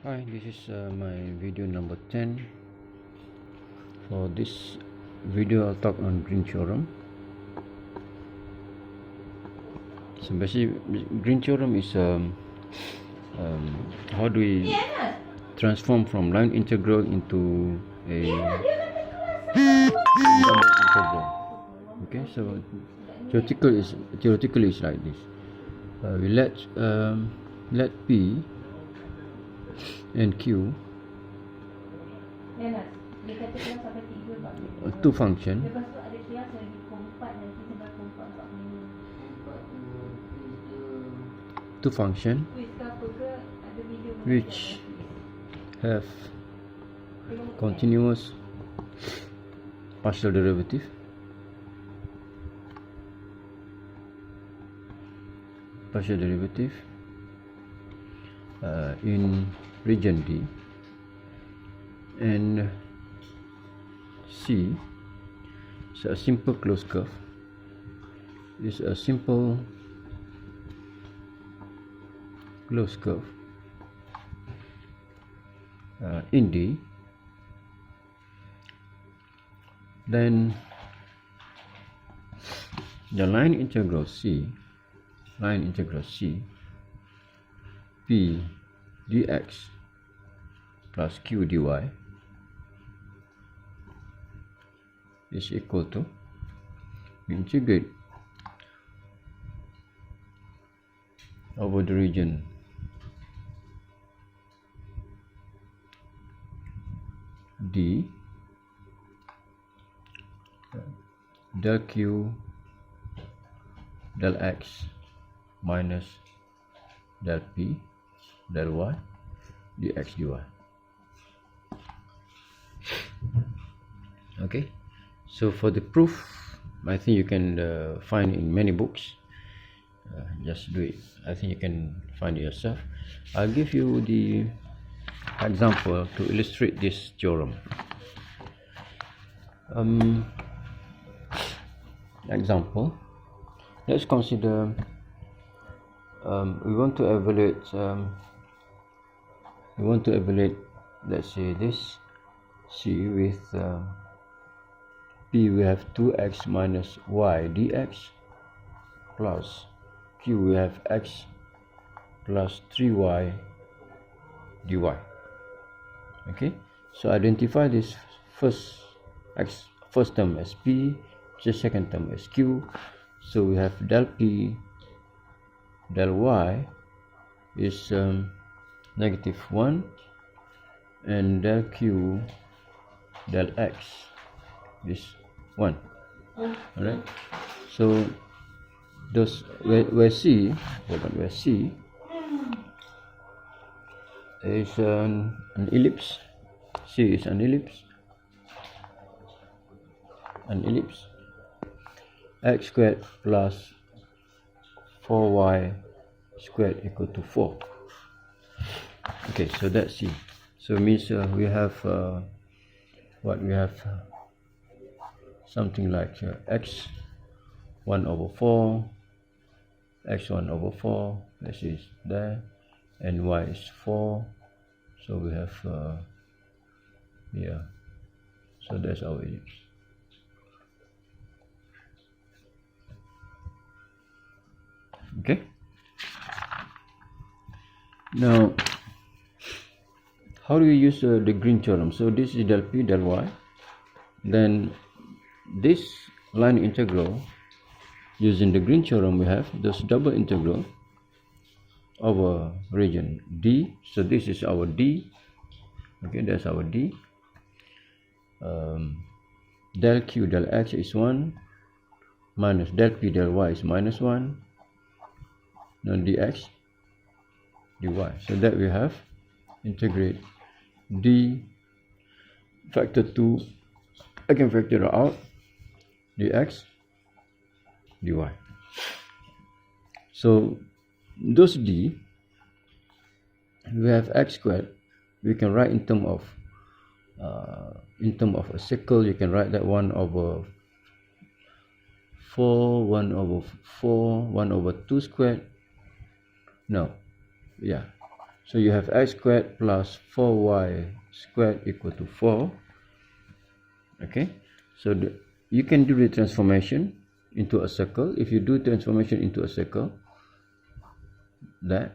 Hi, this is my video number 10. For this video, I'll talk on green theorem. So basically, green theorem is how do we transform from line integral into a double integral. Okay, so theoretically is like this. We let P and Q two function which have continuous partial derivative in region D, and C is a simple closed curve. Is a simple closed curve in D. Then the line integral C P dx plus Q dy is equal to, we integrate over the region D del Q del X minus del P del Y dx dy. Okay, so for the proof, I think you can find in many books. Just do it. I think you can find it yourself. I'll give you the example to illustrate this theorem. Example, let's consider we want to evaluate let's say this C with P we have 2x minus y dx plus Q we have x plus 3y dy. Okay, so identify this first term as P, the second term as Q. So we have del P del Y is -1, and del Q del X is 1. Alright, so those where C is an ellipse. C is an ellipse. X squared plus 4y squared equal to 4. Okay, so that's C. So means we have something like x 1 over 4, x 1 over 4, this is there, and y is 4. So we have here. So that's our ellipse. Okay, now how do we use the green theorem? So this is del P del Y. Then this line integral, using the green theorem, we have this double integral over region D. So this is our D. Okay, that's our D. Del Q del X is 1 minus del P del Y is -1. Now dx dy. So that we have integrate D factor 2, I can factor it out, dx dy. So those D, we have x squared, we can write in term of a circle. You can write that 1 over 4, 1 over 4, 1 over 2 squared. No, yeah, So you have x squared plus 4y squared equal to 4. Okay, so you can do the transformation into a circle. If you do transformation into a circle, that,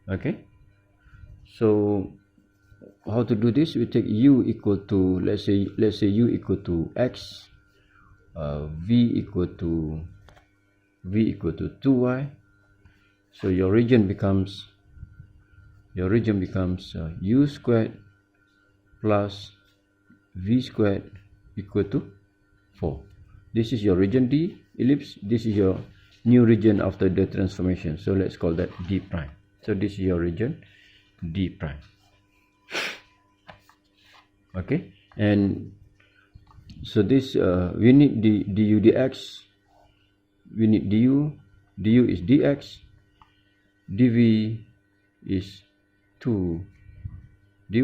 okay, so how to do this? We take u equal to, let's say u equal to x, v equal to 2y. So your region becomes u squared plus v squared equal to 4. This is your region D ellipse. This is your new region after the transformation. So let's call that D prime. So this is your region D prime. Okay, and so this we need du dx. We need du is dx, dv is 2 dy.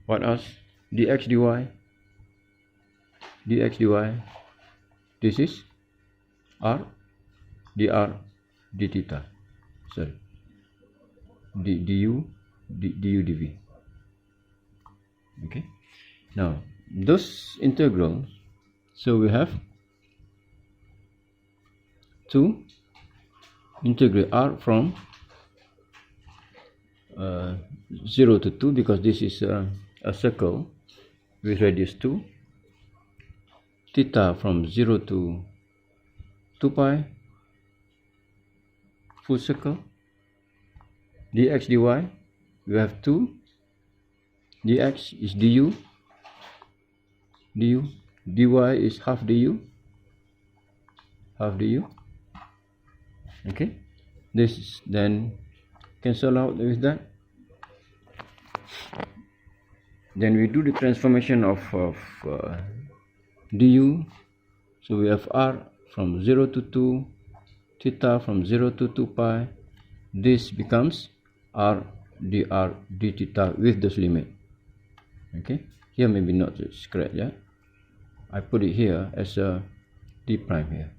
What else? Dx dy. This is r dr d theta. Sorry, du dv. Okay, now those integrals, so we have to integrate r from 0 to 2, because this is a circle with radius 2, theta from 0 to 2 pi, full circle, dx dy, we have 2, dx is du, dy is half du. Okay, this then cancel out with that. Then we do the transformation of du. So we have r from 0 to 2, theta from 0 to 2 pi. This becomes r dr d theta with this limit. Okay, here maybe not it's correct, yeah. I put it here as a d prime here.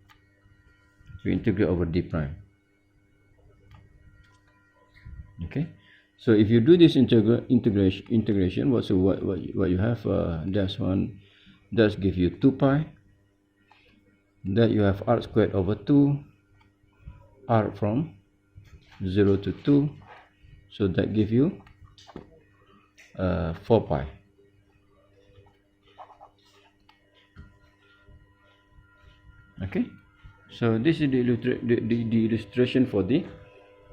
We integrate over d prime. Okay, so if you do this integration, what you have, that's give you 2 pi. That you have r squared over 2, r from 0 to 2, so that give you 4 pi. Okay, so this is the illustration for the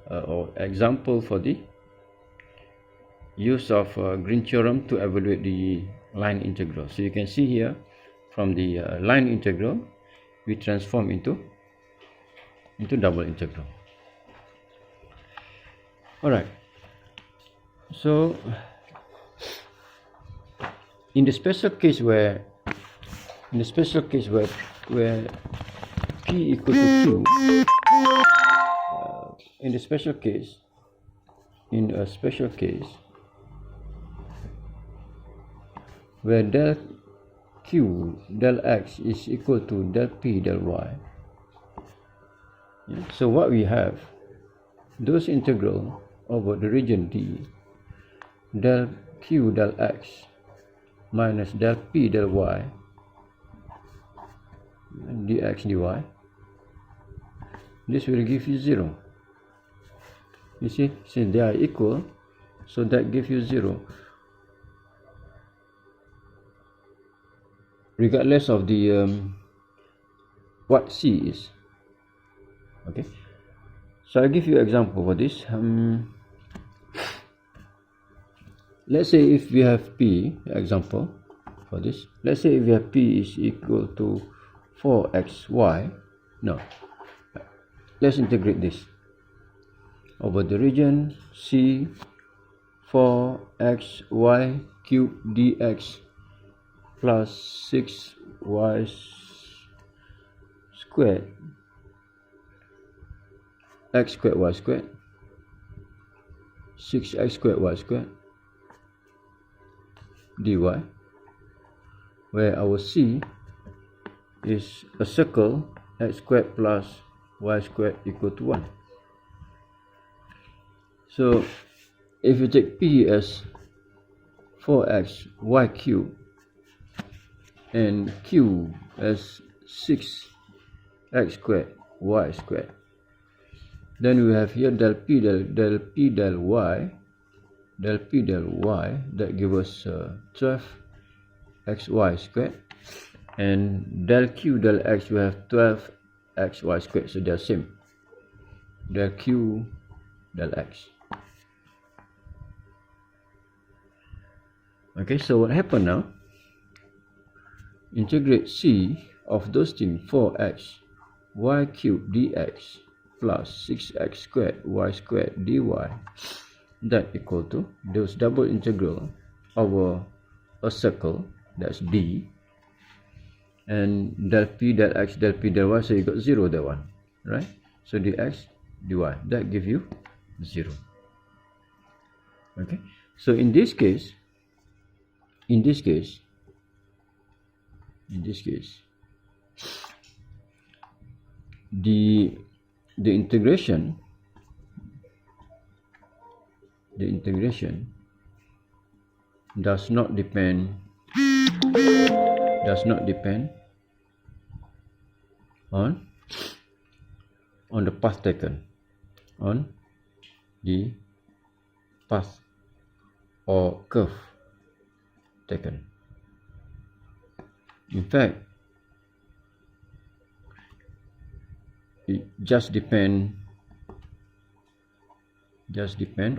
or example for the use of Green theorem to evaluate the line integral. So you can see here, from the line integral, we transform into double integral. All right. So in the special case where p equal to q, in a special case where del q del x is equal to del p del y, yeah, so what we have, those integral over the region D, del q del x minus del p del y dx dy, this will give you 0. You see, since they are equal, so that gives you 0, regardless of the what c is. Okay, so I'll give you an example for this. Let's say if we have p, example for this, let's say if we have p is equal to 4xy. No, let's integrate this over the region C, 4xy cubed dx plus 6y squared x squared y squared, 6x squared y squared dy, where our C is a circle, x squared plus y squared equal to 1. So if you take p as 4x y cubed and q as 6x squared y squared, then we have here del p del y that gives us 12xy squared, and del q del x we have 12xy squared, so they're same, del q del x. Okay, so what happened now? Integrate c of those things, 4x y cubed dx plus 6x squared y squared dy, that equal to those double integral over a circle, that's d, and del p del x del p del y, so you got 0 that one, right? So dx dy, that give you 0. Okay, so in this case the integration does not depend on the path taken, on the path or curve taken. In fact, it just depend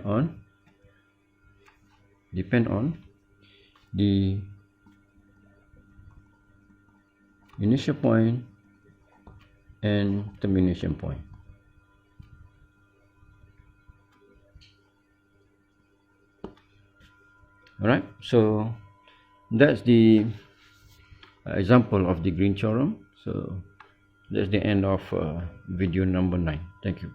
on the initial point and termination point. Alright, so that's the example of the green theorem. So that's the end of video number 9. Thank you.